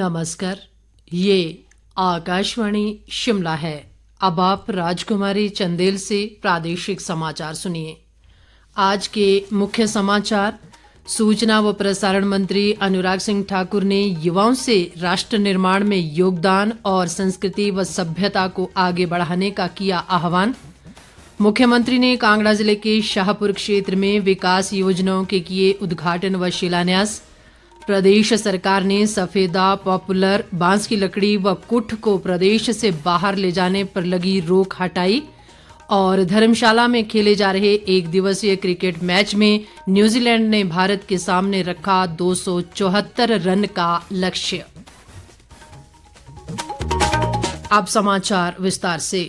नमस्कार, ये आकाशवाणी शिमला है। अब आप राजकुमारी चंदेल से प्रादेशिक समाचार सुनिए। आज के मुख्य समाचार। सूचना व प्रसारण मंत्री अनुराग सिंह ठाकुर ने युवाओं से राष्ट्र निर्माण में योगदान और संस्कृति व सभ्यता को आगे बढ़ाने का किया आह्वान। मुख्यमंत्री ने कांगड़ा जिले के शाहपुर क्षेत्र में विकास योजनाओं के किए उद्घाटन व शिलान्यास। प्रदेश सरकार ने सफेदा, पॉपुलर, बांस की लकड़ी व कुठ को प्रदेश से बाहर ले जाने पर लगी रोक हटाई। और धर्मशाला में खेले जा रहे एक दिवसीय क्रिकेट मैच में न्यूजीलैंड ने भारत के सामने रखा 274 रन का लक्ष्य। अब समाचार विस्तार से।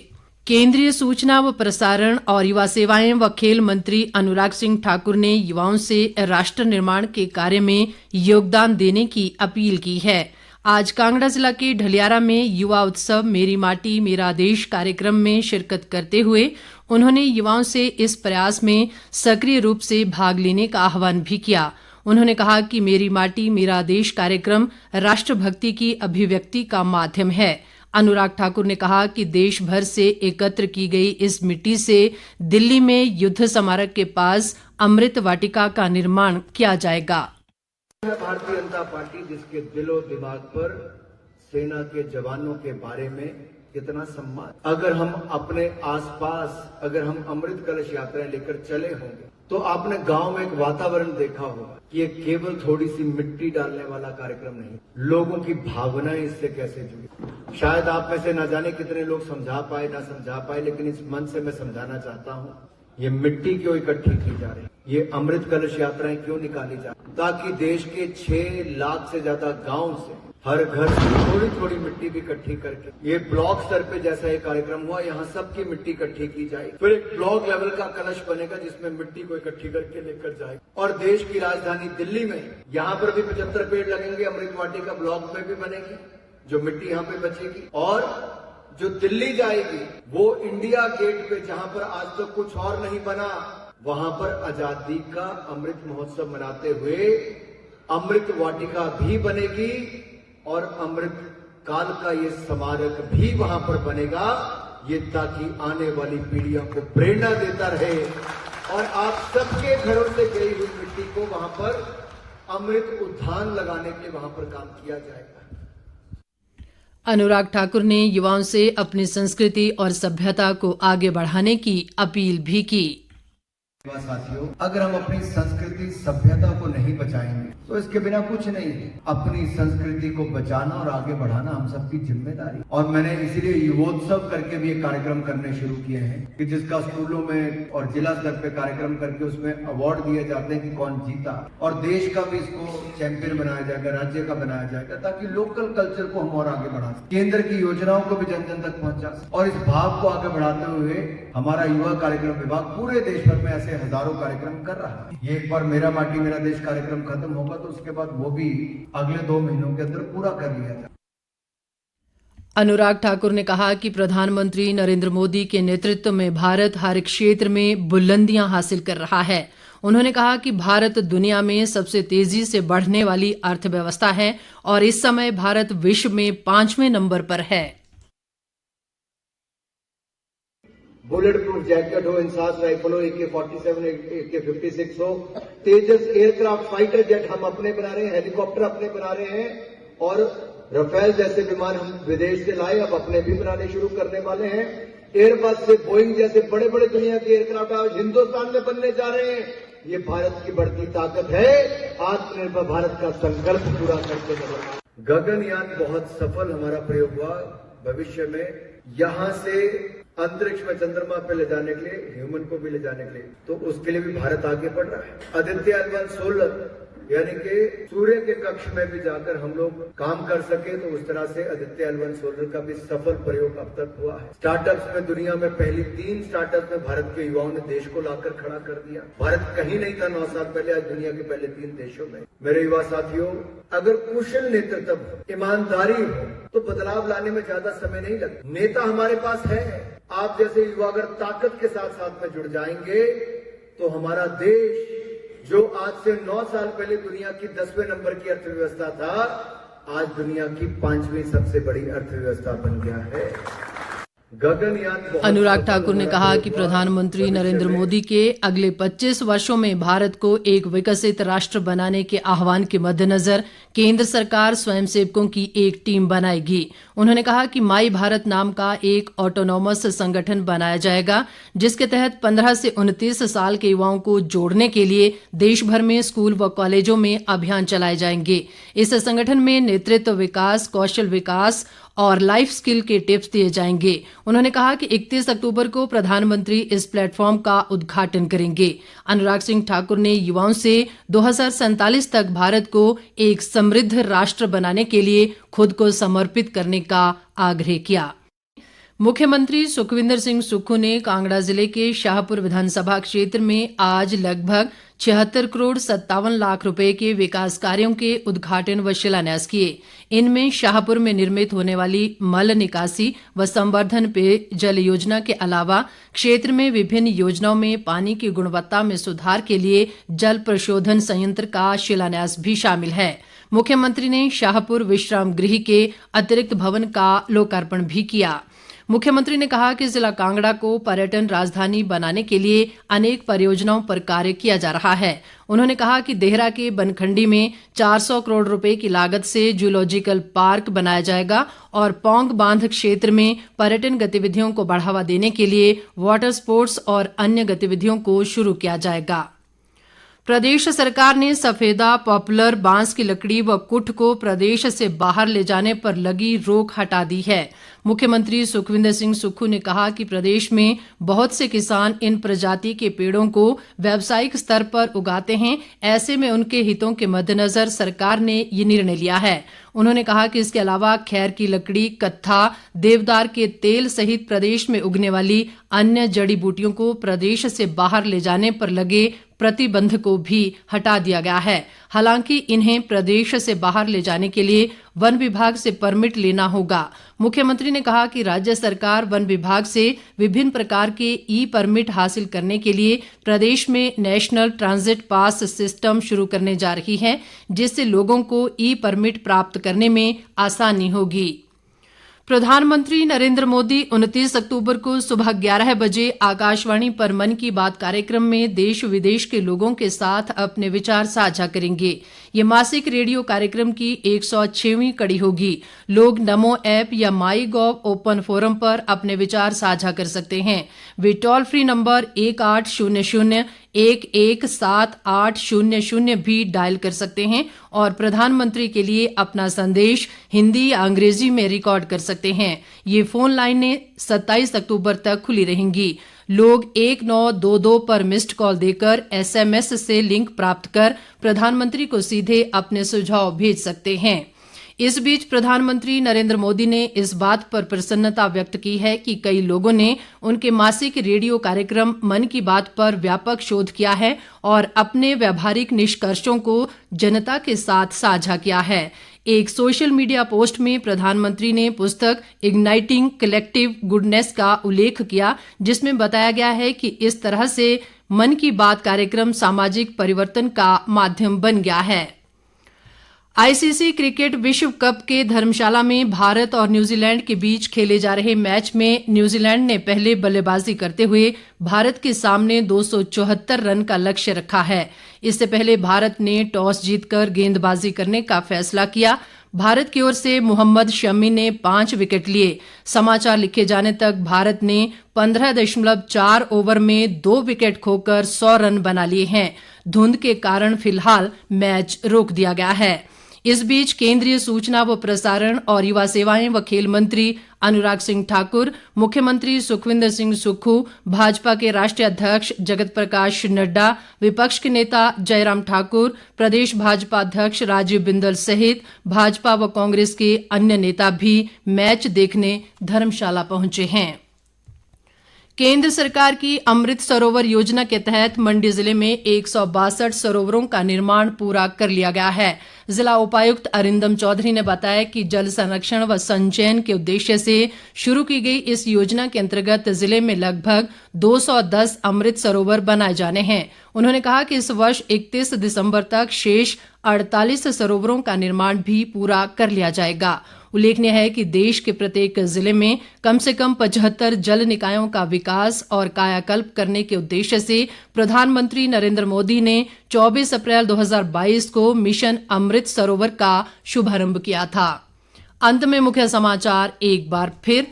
केंद्रीय सूचना व प्रसारण और युवा सेवाएं व खेल मंत्री अनुराग सिंह ठाकुर ने युवाओं से राष्ट्र निर्माण के कार्य में योगदान देने की अपील की है। आज कांगड़ा जिला के ढलियारा में युवा उत्सव मेरी माटी मेरा देश कार्यक्रम में शिरकत करते हुए उन्होंने युवाओं से इस प्रयास में सक्रिय रूप से भाग लेने का आह्वान भी किया। उन्होंने कहा कि मेरी माटी मेरा देश कार्यक्रम राष्ट्रभक्ति की अभिव्यक्ति का माध्यम है। अनुराग ठाकुर ने कहा कि देश भर से एकत्र की गई इस मिट्टी से दिल्ली में युद्ध स्मारक के पास अमृत वाटिका का निर्माण किया जाएगा। भारतीय जनता पार्टी जिसके दिलो दिमाग पर सेना के जवानों के बारे में कितना सम्मान, अगर हम अपने आसपास अगर हम अमृत कलश यात्राएं लेकर चले होंगे तो आपने गांव में एक वातावरण देखा होगा कि ये केवल थोड़ी सी मिट्टी डालने वाला कार्यक्रम नहीं, लोगों की भावनाएं इससे कैसे जुड़ी। शायद आप में से न जाने कितने लोग समझा पाए ना समझा पाए, लेकिन इस मन से मैं समझाना चाहता हूं, ये मिट्टी क्यों इकट्ठी की जा रही, ये अमृत कलश यात्राएं क्यों निकाली जा रही, ताकि देश के 6 लाख से ज्यादा गांव से हर घर से थोड़ी थोड़ी मिट्टी भी इकट्ठी करके ये ब्लॉक स्तर पे जैसा ये कार्यक्रम हुआ, यहाँ सबकी मिट्टी इकट्ठी की जाएगी। फिर एक ब्लॉक लेवल का कलश बनेगा जिसमें मिट्टी को इकट्ठी करके लेकर जाएगा। और देश की राजधानी दिल्ली में यहाँ पर भी 75 पेड़ लगेंगे, अमृत वाटिका ब्लॉक में भी बनेगी, जो मिट्टी यहाँ पे बचेगी। और जो दिल्ली जाएगी वो इंडिया गेट पे जहाँ पर आज तक कुछ और नहीं बना, वहां पर आजादी का अमृत महोत्सव मनाते हुए अमृत वाटिका भी बनेगी और अमृत काल का ये स्मारक भी वहां पर बनेगा, ये ताकि आने वाली पीढ़ियों को प्रेरणा देता रहे और आप सबके घरों से गई हुई मिट्टी को वहां पर अमृत उद्यान लगाने के लिए वहां पर काम किया जाएगा। अनुराग ठाकुर ने युवाओं से अपनी संस्कृति और सभ्यता को आगे बढ़ाने की अपील भी की। साथियों, अगर हम अपनी संस्कृति सभ्यता को नहीं बचाएंगे तो इसके बिना कुछ नहीं है। अपनी संस्कृति को बचाना और आगे बढ़ाना हम सबकी जिम्मेदारी। और मैंने इसीलिए युवोत्सव करके भी एक कार्यक्रम करने शुरू किए हैं कि जिसका स्कूलों में और जिला स्तर पे कार्यक्रम करके उसमें अवार्ड दिए जाते हैं कि कौन जीता, और देश का भी इसको चैंपियन बनाया जाएगा, राज्य का बनाया जाएगा, ताकि लोकल कल्चर को हम और आगे बढ़ा सकें, केंद्र की योजनाओं को भी जन जन तक पहुंचा सकें। और इस भाव को आगे बढ़ाते हुए हमारा युवा कार्यक्रम विभाग पूरे देश भर में ऐसे हजारों कार्यक्रम कर रहा है। ये एक बार मेरा माटी मेरा देश कार्यक्रम खत्म होगा तो उसके बाद वो भी अगले 2 महीनों के अंदर पूरा कर लिया जाए। अनुराग ठाकुर ने कहा कि प्रधानमंत्री नरेंद्र मोदी के नेतृत्व में भारत हर क्षेत्र में बुलंदियां हासिल कर रहा है। उन्होंने कहा कि भारत दुनिया में सबसे तेजी से बढ़ने वाली अर्थव्यवस्था है और इस समय भारत विश्व में 5वें नंबर पर है। बुलेट प्रूफ जैकेट हो, इंसास राइफल हो, AK-47, AK-56 हो, तेजस एयरक्राफ्ट फाइटर जेट हम अपने बना रहे हैं, हेलीकॉप्टर अपने बना रहे हैं, और राफेल जैसे विमान हम विदेश से लाए, अब अपने भी बनाने शुरू करने वाले हैं। एयरबस से बोइंग जैसे बड़े बड़े दुनिया के एयरक्राफ्ट आज हिंदुस्तान में बनने जा रहे हैं। ये भारत की बढ़ती ताकत है, आत्मनिर्भर भारत का संकल्प पूरा करके नजर। गगनयान बहुत सफल हमारा प्रयोग हुआ। भविष्य में यहां से अंतरिक्ष में चंद्रमा पे ले जाने के लिए, ह्यूमन को भी ले जाने के लिए, तो उसके लिए भी भारत आगे बढ़ रहा है। आदित्य एल1 सोलर यानी कि सूर्य के कक्ष में भी जाकर हम लोग काम कर सके, तो उस तरह से आदित्य एल1 सोलर का भी सफल प्रयोग अब तक हुआ है। स्टार्टअप्स में दुनिया में पहली 3 स्टार्टअप्स में भारत के युवाओं ने देश को लाकर खड़ा कर दिया। भारत कहीं नहीं था 9 साल पहले, आज दुनिया के पहले 3 देशों में। मेरे युवा साथियों, अगर कुशल नेतृत्व, ईमानदारी हो तो बदलाव लाने में ज्यादा समय नहीं लगता। नेता हमारे पास है, आप जैसे युवा अगर ताकत के साथ साथ में जुड़ जाएंगे तो हमारा देश जो आज से 9 साल पहले दुनिया की 10वें नंबर की अर्थव्यवस्था था, आज दुनिया की 5वीं सबसे बड़ी अर्थव्यवस्था बन गया है। गगनयान। अनुराग ठाकुर ने कहा कि प्रधानमंत्री नरेंद्र मोदी के अगले 25 वर्षों में भारत को एक विकसित राष्ट्र बनाने के आह्वान के मद्देनजर केंद्र सरकार स्वयंसेवकों की एक टीम बनाएगी। उन्होंने कहा कि माई भारत नाम का एक ऑटोनॉमस संगठन बनाया जाएगा, जिसके तहत 15 से 29 साल के युवाओं को जोड़ने के लिए देश भर में स्कूल व कॉलेजों में अभियान चलाए जाएंगे। इस संगठन में नेतृत्व विकास, कौशल विकास और लाइफ स्किल के टिप्स दिए जाएंगे। उन्होंने कहा कि 31 अक्टूबर को प्रधानमंत्री इस प्लेटफॉर्म का उद्घाटन करेंगे। अनुराग सिंह ठाकुर ने युवाओं से 2047 तक भारत को एक समृद्ध राष्ट्र बनाने के लिए खुद को समर्पित करने का आग्रह किया। मुख्यमंत्री सुखविंदर सिंह सुक्खू ने कांगड़ा जिले के शाहपुर विधानसभा क्षेत्र में आज लगभग 76 करोड़ 57 लाख रुपए के विकास कार्यों के उद्घाटन व शिलान्यास किए। इनमें शाहपुर में निर्मित होने वाली मल निकासी व संवर्धन पेयजल योजना के अलावा क्षेत्र में विभिन्न योजनाओं में पानी की गुणवत्ता में सुधार के लिए जल प्रशोधन संयंत्र का शिलान्यास भी शामिल है। मुख्यमंत्री ने शाहपुर विश्राम गृह के अतिरिक्त भवन का लोकार्पण भी किया। मुख्यमंत्री ने कहा कि जिला कांगड़ा को पर्यटन राजधानी बनाने के लिए अनेक परियोजनाओं पर कार्य किया जा रहा है। उन्होंने कहा कि देहरा के बनखंडी में 400 करोड़ रुपए की लागत से जूलॉजिकल पार्क बनाया जाएगा और पौंग बांध क्षेत्र में पर्यटन गतिविधियों को बढ़ावा देने के लिए वाटर स्पोर्ट्स और अन्य गतिविधियों को शुरू किया जाएगा। प्रदेश सरकार ने सफेदा, पॉपुलर, बांस की लकड़ी व कुठ को प्रदेश से बाहर ले जाने पर लगी रोक हटा दी है। मुख्यमंत्री सुखविंदर सिंह सुक्खू ने कहा कि प्रदेश में बहुत से किसान इन प्रजाति के पेड़ों को व्यावसायिक स्तर पर उगाते हैं। ऐसे में उनके हितों के मद्देनजर सरकार ने ये निर्णय लिया है। उन्होंने कहा कि इसके अलावा खैर की लकड़ी, कत्था, देवदार के तेल सहित प्रदेश में उगने वाली अन्य जड़ी बूटियों को प्रदेश से बाहर ले जाने पर लगे प्रतिबंध को भी हटा दिया गया है। हालांकि इन्हें प्रदेश से बाहर ले जाने के लिए वन विभाग से परमिट लेना होगा। मुख्यमंत्री ने कहा कि राज्य सरकार वन विभाग से विभिन्न प्रकार के ई परमिट हासिल करने के लिए प्रदेश में नेशनल ट्रांजिट पास सिस्टम शुरू करने जा रही है, जिससे लोगों को ई परमिट प्राप्त करने में आसानी होगी। प्रधानमंत्री नरेंद्र मोदी 29 अक्टूबर को सुबह 11 बजे आकाशवाणी पर मन की बात कार्यक्रम में देश विदेश के लोगों के साथ अपने विचार साझा करेंगे। ये मासिक रेडियो कार्यक्रम की 106वीं कड़ी होगी। लोग नमो ऐप या माई गॉव ओपन फोरम पर अपने विचार साझा कर सकते हैं। वे टोल फ्री नंबर 1800-117800 भी डायल कर सकते हैं और प्रधानमंत्री के लिए अपना संदेश हिंदी या अंग्रेजी में रिकॉर्ड कर सकते हैं। ये फोन लाइनें 27 अक्टूबर तक खुली रहेंगी। लोग 1922 पर मिस्ड कॉल देकर SMS से लिंक प्राप्त कर प्रधानमंत्री को सीधे अपने सुझाव भेज सकते हैं। इस बीच प्रधानमंत्री नरेंद्र मोदी ने इस बात पर प्रसन्नता व्यक्त की है कि कई लोगों ने उनके मासिक रेडियो कार्यक्रम मन की बात पर व्यापक शोध किया है और अपने व्यावहारिक निष्कर्षों को जनता के साथ साझा किया है। एक सोशल मीडिया पोस्ट में प्रधानमंत्री ने पुस्तक इग्नाइटिंग कलेक्टिव गुडनेस का उल्लेख किया, जिसमें बताया गया है कि इस तरह से मन की बात कार्यक्रम सामाजिक परिवर्तन का माध्यम बन गया है। आईसीसी क्रिकेट विश्व कप के धर्मशाला में भारत और न्यूजीलैंड के बीच खेले जा रहे मैच में न्यूजीलैंड ने पहले बल्लेबाजी करते हुए भारत के सामने 274 रन का लक्ष्य रखा है। इससे पहले भारत ने टॉस जीतकर गेंदबाजी करने का फैसला किया। भारत की ओर से मोहम्मद शमी ने 5 विकेट लिए। समाचार लिखे जाने तक भारत ने 15.4 ओवर में 2 विकेट खोकर 100 रन बना लिए हैं। धुंध के कारण फिलहाल मैच रोक दिया गया है। इस बीच केंद्रीय सूचना व प्रसारण और युवा सेवाएं व खेल मंत्री अनुराग सिंह ठाकुर, मुख्यमंत्री सुखविंदर सिंह सुक्खू, भाजपा के राष्ट्रीय अध्यक्ष जगत प्रकाश नड्डा, विपक्ष के नेता जयराम ठाकुर, प्रदेश भाजपा अध्यक्ष राजीव बिंदल सहित भाजपा व कांग्रेस के अन्य नेता भी मैच देखने धर्मशाला पहुंचे हैं। केंद्र सरकार की अमृत सरोवर योजना के तहत मंडी जिले में 162 सरोवरों का निर्माण पूरा कर लिया गया है। जिला उपायुक्त अरिंदम चौधरी ने बताया कि जल संरक्षण व संचयन के उद्देश्य से शुरू की गई इस योजना के अंतर्गत जिले में लगभग 210 अमृत सरोवर बनाए जाने हैं। उन्होंने कहा कि इस वर्ष 31 दिसंबर तक शेष 48 सरोवरों का निर्माण भी पूरा कर लिया जाएगा। उल्लेखनीय है कि देश के प्रत्येक जिले में कम से कम 75 जल निकायों का विकास और कायाकल्प करने के उद्देश्य से प्रधानमंत्री नरेंद्र मोदी ने 24 अप्रैल 2022 को मिशन अमृत सरोवर का शुभारंभ किया था। अंत में मुख्य समाचार एक बार फिर।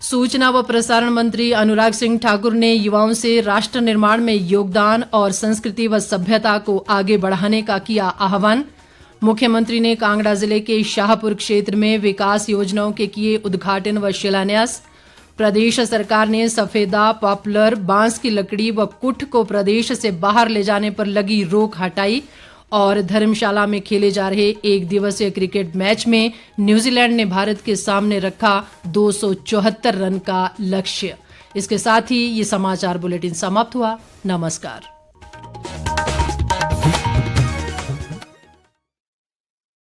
सूचना व प्रसारण मंत्री अनुराग सिंह ठाकुर ने युवाओं से राष्ट्र निर्माण में योगदान और संस्कृति व सभ्यता को आगे बढ़ाने का किया आह्वान। मुख्यमंत्री ने कांगड़ा जिले के शाहपुर क्षेत्र में विकास योजनाओं के किए उद्घाटन व शिलान्यास। प्रदेश सरकार ने सफेदा, पॉपुलर, बांस की लकड़ी व कुठ को प्रदेश से बाहर ले जाने पर लगी रोक हटाई। और धर्मशाला में खेले जा रहे एक दिवसीय क्रिकेट मैच में न्यूजीलैंड ने भारत के सामने रखा 274 रन का लक्ष्य। इसके साथ ही ये समाचार बुलेटिन समाप्त हुआ। नमस्कार।